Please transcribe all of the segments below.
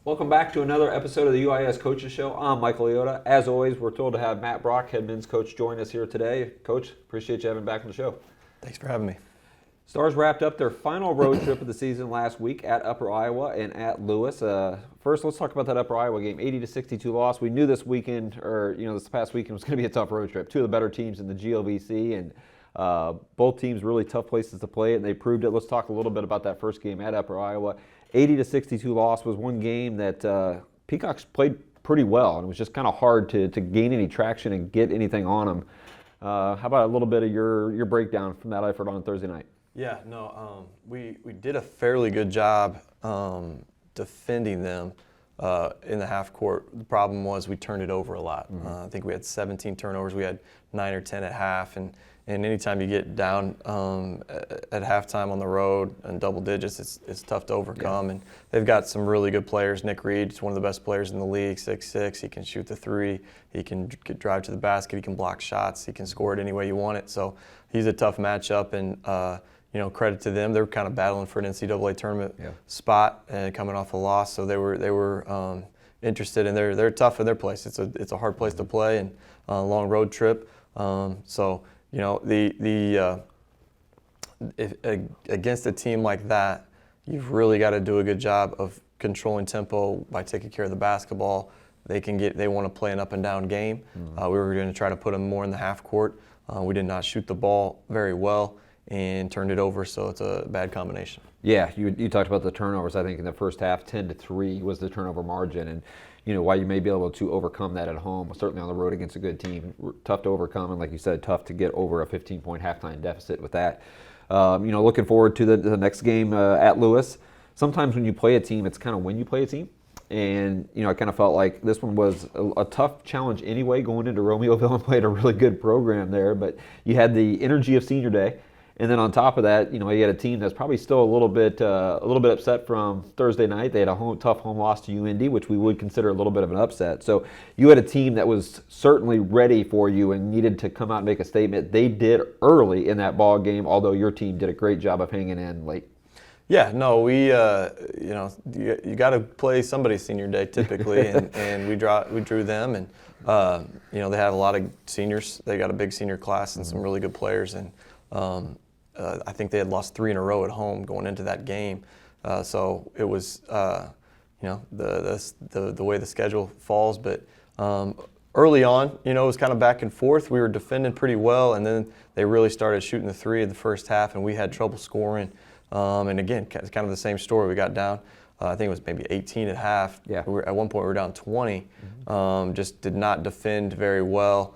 Welcome back to another episode of the UIS Coaches Show. I'm Michael Iota. As always, we're thrilled to have Matt Brock, head men's coach, join us here today. Coach, appreciate you having me back on the show. Thanks for having me. Stars wrapped up their final road trip of the season last week at Upper Iowa and at Lewis. First, let's talk about that Upper Iowa game, 80-62 loss. We knew this weekend, this past weekend was going to be a tough road trip. Two of the better teams in the GLVC, and both teams really tough places to play it, and they proved it. Let's talk a little bit about that first game at Upper Iowa. 80-62 loss was one game that Peacocks played pretty well, and it was just kind of hard to gain any traction and get anything on them. How about a little bit of your breakdown from that effort on Thursday night? Yeah, we did a fairly good job defending them in the half court. The problem was we turned it over a lot. I think we had 17 turnovers. We had 9 or 10 at half, and anytime you get down at halftime on the road in double digits, it's tough to overcome. Yeah. And they've got some really good players. Nick Reed is one of the best players in the league, 6'6". He can shoot the three. He can drive to the basket. He can block shots. He can score it any way you want it. So he's a tough matchup, and credit to them. They're kind of battling for an NCAA tournament spot and coming off a loss, so they were interested, and they're tough in their place. It's a hard place to play and a long road trip. Against a team like that, you've really got to do a good job of controlling tempo by taking care of the basketball. They want to play an up and down game. We were going to try to put them more in the half court. We did not shoot the ball very well and turned it over, so it's a bad combination. Yeah, you talked about the turnovers. I think in the first half, 10-3 was the turnover margin, and while you may be able to overcome that at home, certainly on the road against a good team, tough to overcome, and like you said, tough to get over a 15-point halftime deficit with that. Looking forward to the next game at Lewis. Sometimes when you play a team, it's kind of when you play a team. And, I kind of felt like this one was a tough challenge anyway, going into Romeoville, and played a really good program there. But you had the energy of senior day. And then on top of that, you had a team that's probably still a little bit upset from Thursday night. They had a tough home loss to UND, which we would consider a little bit of an upset. So you had a team that was certainly ready for you and needed to come out and make a statement. They did early in that ball game, although your team did a great job of hanging in late. Yeah, no, we you got to play somebody's senior day typically, and we drew them, and they have a lot of seniors. They got a big senior class and some really good players, and I think they had lost 3 in a row at home going into that game. So it was, the way the schedule falls. But early on, it was kind of back and forth. We were defending pretty well, and then they really started shooting the three in the first half, and we had trouble scoring. And again, it's kind of the same story. We got down, I think it was maybe 18 at half. Yeah. At one point, we were down 20. Just did not defend very well.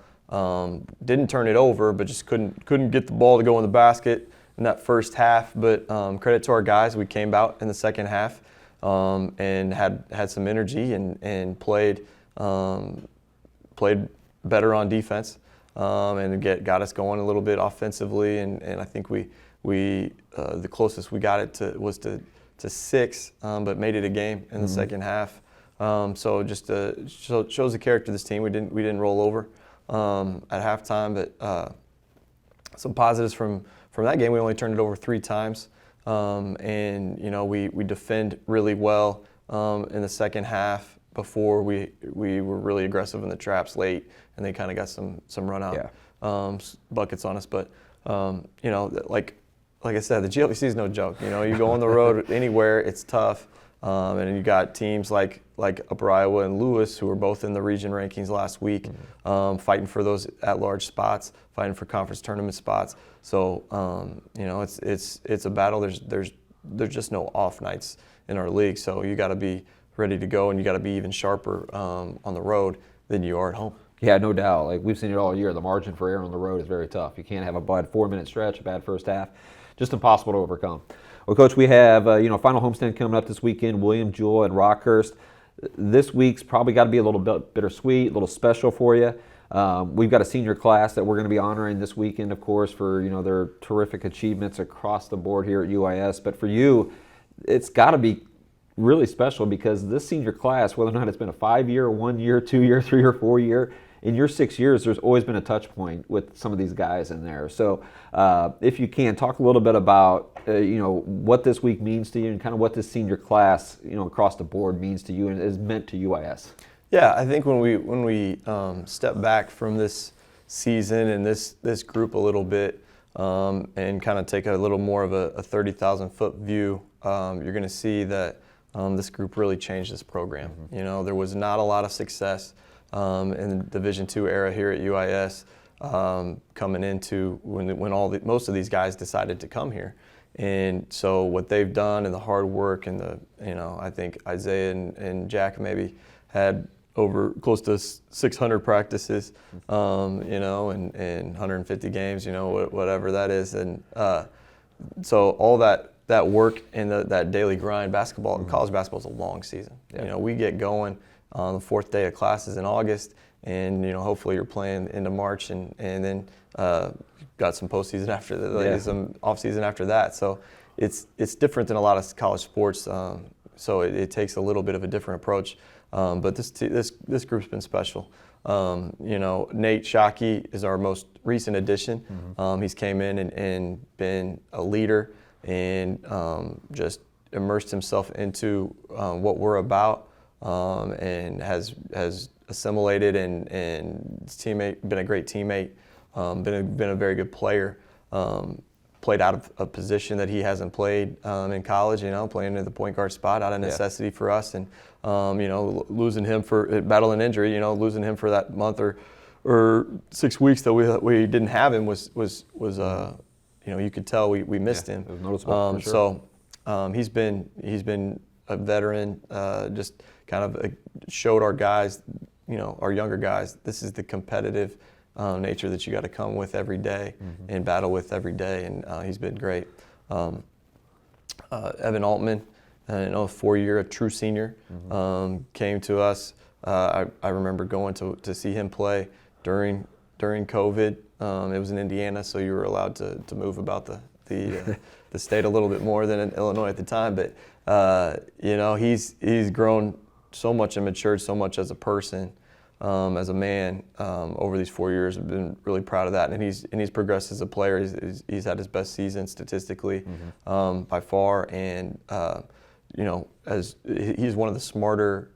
Didn't turn it over, but just couldn't get the ball to go in the basket in that first half. But credit to our guys, we came out in the second half and had some energy and played better on defense and got us going a little bit offensively. And I think we the closest we got it was to 6, but made it a game in the second half. So just shows the character of this team. We didn't roll over at halftime, but some positives from that game. We only turned it over 3 times, and we defend really well in the second half before we were really aggressive in the traps late, and they kind of got some run out buckets on us. But like I said, the GLVC is no joke. You go on the road anywhere, it's tough. And you got teams like Upper Iowa and Lewis, who were both in the region rankings last week, fighting for those at-large spots, fighting for conference tournament spots. So it's a battle. There's just no off nights in our league. So you got to be ready to go, and you got to be even sharper on the road than you are at home. Yeah, no doubt. Like we've seen it all year. The margin for error on the road is very tough. You can't have a bad 4-minute stretch, a bad first half. Just impossible to overcome. Well, Coach, we have final homestand coming up this weekend. William Jewell and Rockhurst. This week's probably got to be a little bit bittersweet, a little special for you. We've got a senior class that we're going to be honoring this weekend, of course, for their terrific achievements across the board here at UIS. But for you, it's got to be really special because this senior class, whether or not it's been a 5-year, 1-year, 2-year, 3 or 4 year, in your 6 years, there's always been a touch point with some of these guys in there. So if you can, talk a little bit about what this week means to you and kind of what this senior class across the board means to you and is meant to UIS. Yeah, I think when we step back from this season and this group a little bit and kind of take a little more of a 30,000-foot view, you're going to see that this group really changed this program. Mm-hmm. There was not a lot of success in the Division II era here at UIS coming into when most of these guys decided to come here. And so what they've done and the hard work and I think Isaiah and Jack maybe had over close to 600 practices, and 150 games, whatever that is. And so all that work and that daily grind, college basketball is a long season. Yeah. We get going on the fourth day of classes in August, and hopefully you're playing into March, and then got some postseason after that, some off season after that. So it's different than a lot of college sports. So it takes a little bit of a different approach. But this group's been special. Nate Shockey is our most recent addition. Mm-hmm. He's came in and been a leader and just immersed himself into what we're about, and has assimilated and been a great teammate, been a very good player. Played out of a position that he hasn't played in college, playing in the point guard spot out of necessity for us, and losing him for battling injury, losing him for that month or 6 weeks that we didn't have him was you could tell we missed him. It was noticeable for sure. So he's been a veteran, just kind of showed our guys, our younger guys, this is the competitive nature that you got to come with every day and battle with every day, and he's been great. Evan Altman, a 4-year, a true senior, came to us. I remember going to see him play during COVID. It was in Indiana, so you were allowed to move about the state a little bit more than in Illinois at the time. But he's grown so much and matured so much as a person. As a man, over these 4 years, I've been really proud of that, and he's progressed as a player. He's had his best season statistically, by far, and as he's one of the smarter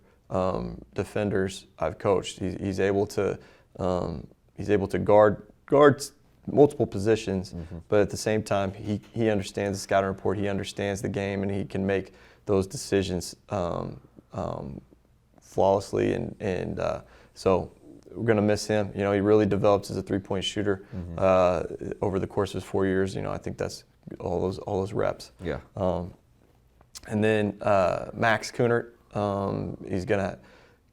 defenders I've coached. He's able to guard multiple positions, but at the same time, he understands the scouting report. He understands the game, and he can make those decisions flawlessly, and so we're going to miss him. He really developed as a three-point shooter over the course of his 4 years. I think that's all those reps. Yeah. And then Max Kunert, he's going to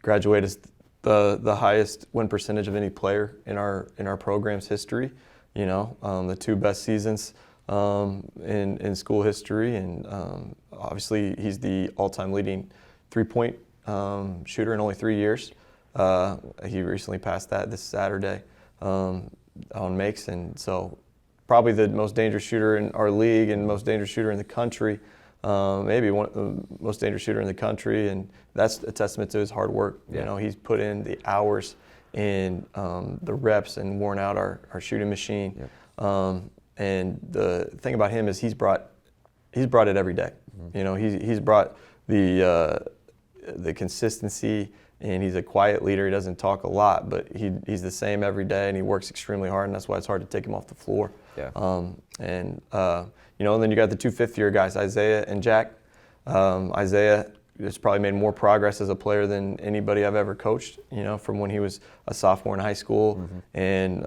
graduate as the highest win percentage of any player in our program's history. The 2 best seasons in school history, and obviously he's the all-time leading three-point shooter in only 3 years. He recently passed that this Saturday on makes, and so probably the most dangerous shooter in our league and most dangerous shooter in the country, maybe the most dangerous shooter in the country, and that's a testament to his hard work. Yeah. He's put in the hours and the reps and worn out our shooting machine. Yeah. And the thing about him is he's brought it every day. He's brought the consistency. And he's a quiet leader. He doesn't talk a lot, but he's the same every day, and he works extremely hard, and that's why it's hard to take him off the floor. Yeah. And then you got the 2 fifth-year guys, Isaiah and Jack. Isaiah has probably made more progress as a player than anybody I've ever coached, from when he was a sophomore in high school and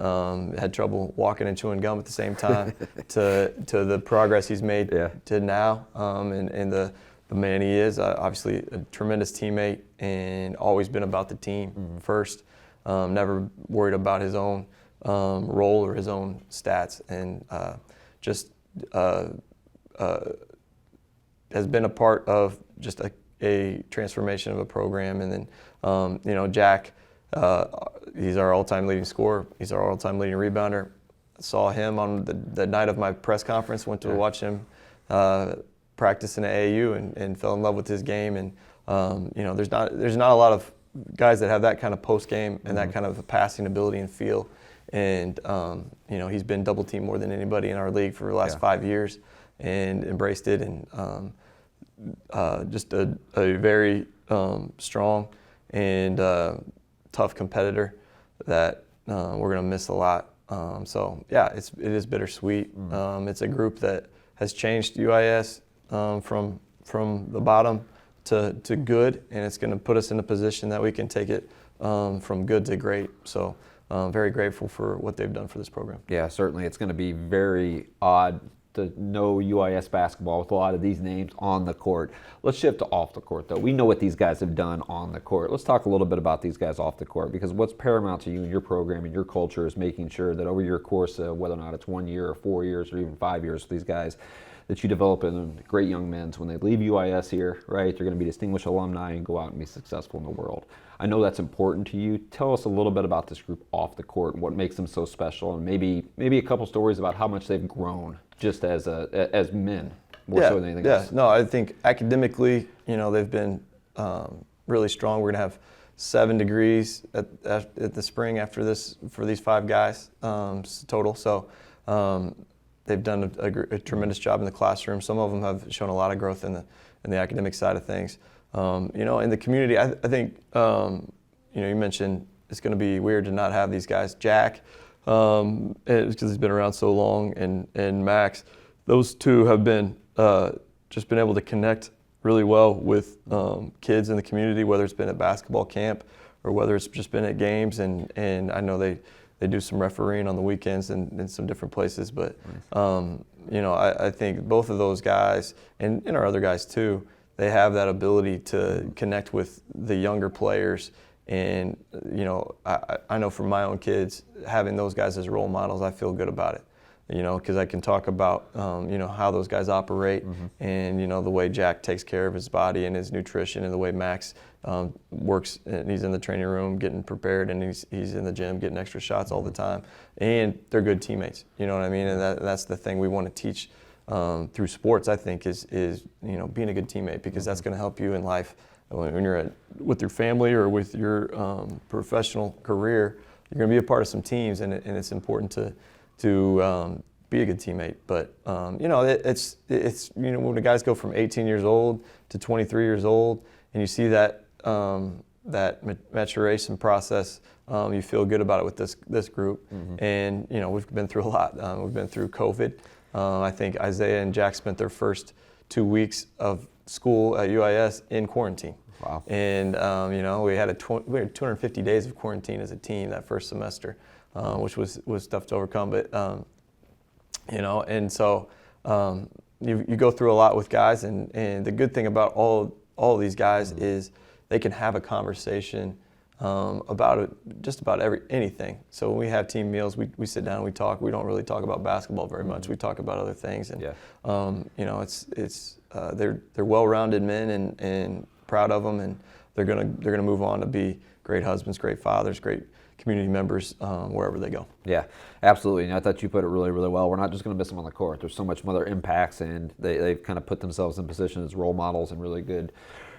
had trouble walking and chewing gum at the same time to the progress he's made to now, and the man he is. Obviously a tremendous teammate and always been about the team first, never worried about his own role or his own stats, and just has been a part of just a transformation of a program. And then Jack, he's our all-time leading scorer. He's our all-time leading rebounder. Saw him on the night of my press conference, went to watch him practice in the AAU and fell in love with his game. And there's not a lot of guys that have that kind of post game and that kind of passing ability and feel. And he's been double teamed more than anybody in our league for the last 5 years, and embraced it. And just a very strong and tough competitor that we're going to miss a lot. So yeah, it is bittersweet. It's a group that has changed UIS from the bottom to good, and it's going to put us in a position that we can take it from good to great. So very grateful for what they've done for this program. Yeah, certainly. It's going to be very odd to know UIS basketball with a lot of these names on the court. Let's shift to off the court, though. We know what these guys have done on the court. Let's talk a little bit about these guys off the court, because what's paramount to you and your program and your culture is making sure that over your course of whether or not it's 1 year or 4 years or even 5 years with these guys, that you develop in great young men. So when they leave UIS here, right, they're going to be distinguished alumni and go out and be successful in the world. I know that's important to you. Tell us a little bit about this group off the court and what makes them so special, and maybe a couple stories about how much they've grown just as men, more so than anything else. No, I think academically, they've been really strong. We're going to have 7 degrees at the spring after this for these 5 guys total. So they've done a tremendous job in the classroom. Some of them have shown a lot of growth in the academic side of things. In the community, I think, you mentioned it's going to be weird to not have these guys. Jack, because he's been around so long, and Max, those two have been just been able to connect really well with kids in the community, whether it's been at basketball camp or whether it's just been at games. And I know they do some refereeing on the weekends in some different places. But, I think both of those guys, and our other guys too, they have that ability to connect with the younger players. And, I know from my own kids, having those guys as role models, I feel good about it. Because I can talk about, how those guys operate, and, the way Jack takes care of his body and his nutrition, and the way Max works, and he's in the training room getting prepared, and he's in the gym getting extra shots all the time. And they're good teammates, you know what I mean? And that's the thing we want to teach through sports, I think, is being a good teammate, because that's going to help you in life. When you're with your family or with your professional career, you're going to be a part of some teams, and it's important to be a good teammate. But it's when the guys go from 18 years old to 23 years old, and you see that maturation process, you feel good about it with this group. And we've been through a lot. We've been through COVID. I think Isaiah and Jack spent their first 2 weeks of school at UIS in quarantine. Wow. And we had 250 days of quarantine as a team that first semester, which was tough to overcome. But and so you go through a lot with guys, and the good thing about all of these guys is they can have a conversation about it, just about anything. So when we have team meals, we sit down and we talk. We don't really talk about basketball very much. We talk about other things, and they're well-rounded men, and proud of them, and they're gonna move on to be great husbands, great fathers, great community members wherever they go. Yeah, absolutely. And I thought you put it really, really well. We're not just going to miss them on the court. There's so much other impacts, and they've kind of put themselves in position as role models and really good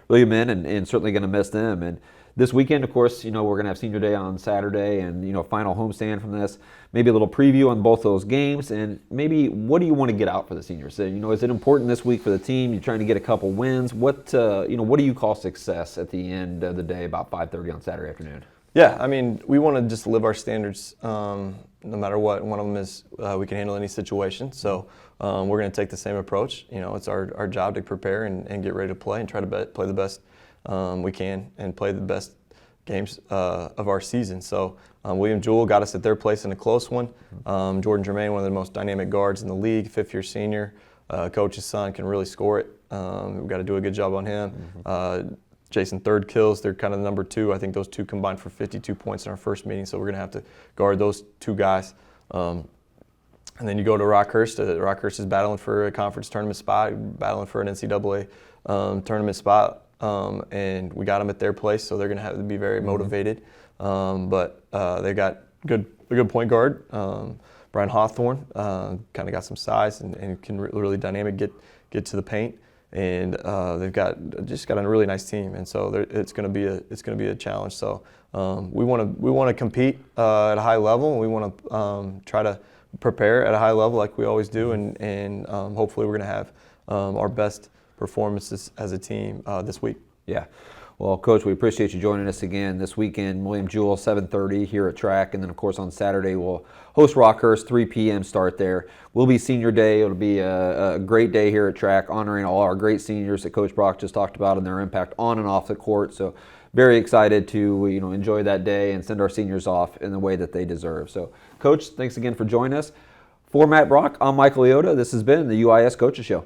men, and certainly going to miss them. And this weekend, of course, we're going to have senior day on Saturday, and final homestand from this. Maybe a little preview on both those games, and maybe what do you want to get out for the seniors? So, is it important this week for the team? You're trying to get a couple wins. What do you call success at the end of the day, about 5:30 on Saturday afternoon? Yeah, I mean, we want to just live our standards no matter what. One of them is we can handle any situation. So we're going to take the same approach. It's our job to prepare and get ready to play, and try to play the best we can, and play the best games of our season. So William Jewell got us at their place in a close one. Jordan Germain, one of the most dynamic guards in the league, 5th-year senior. Coach's son can really score it. We've got to do a good job on him. Jason Third kills. They're kind of number 2. I think those two combined for 52 points in our first meeting, so we're going to have to guard those 2 guys. And then you go to Rockhurst. Rockhurst is battling for a conference tournament spot, battling for an NCAA tournament spot, and we got them at their place, so they're going to have to be very motivated. But they got a good point guard. Brian Hawthorne kind of got some size and can really dynamic get to the paint. and they've got a really nice team, and so it's going to be a challenge. So we want to compete at a high level, and we want to try to prepare at a high level like we always do, and hopefully we're going to have our best performances as a team this week. Yeah. Well, Coach, we appreciate you joining us again this weekend. William Jewell, 7:30 here at track, and then of course on Saturday we'll host Rockhurst, 3 p.m. start there. Will be senior day. It'll be a great day here at track, honoring all our great seniors that Coach Brock just talked about and their impact on and off the court. So very excited to enjoy that day and send our seniors off in the way that they deserve. So, Coach, thanks again for joining us. For Matt Brock, I'm Michael Iota. This has been the UIS Coaches Show.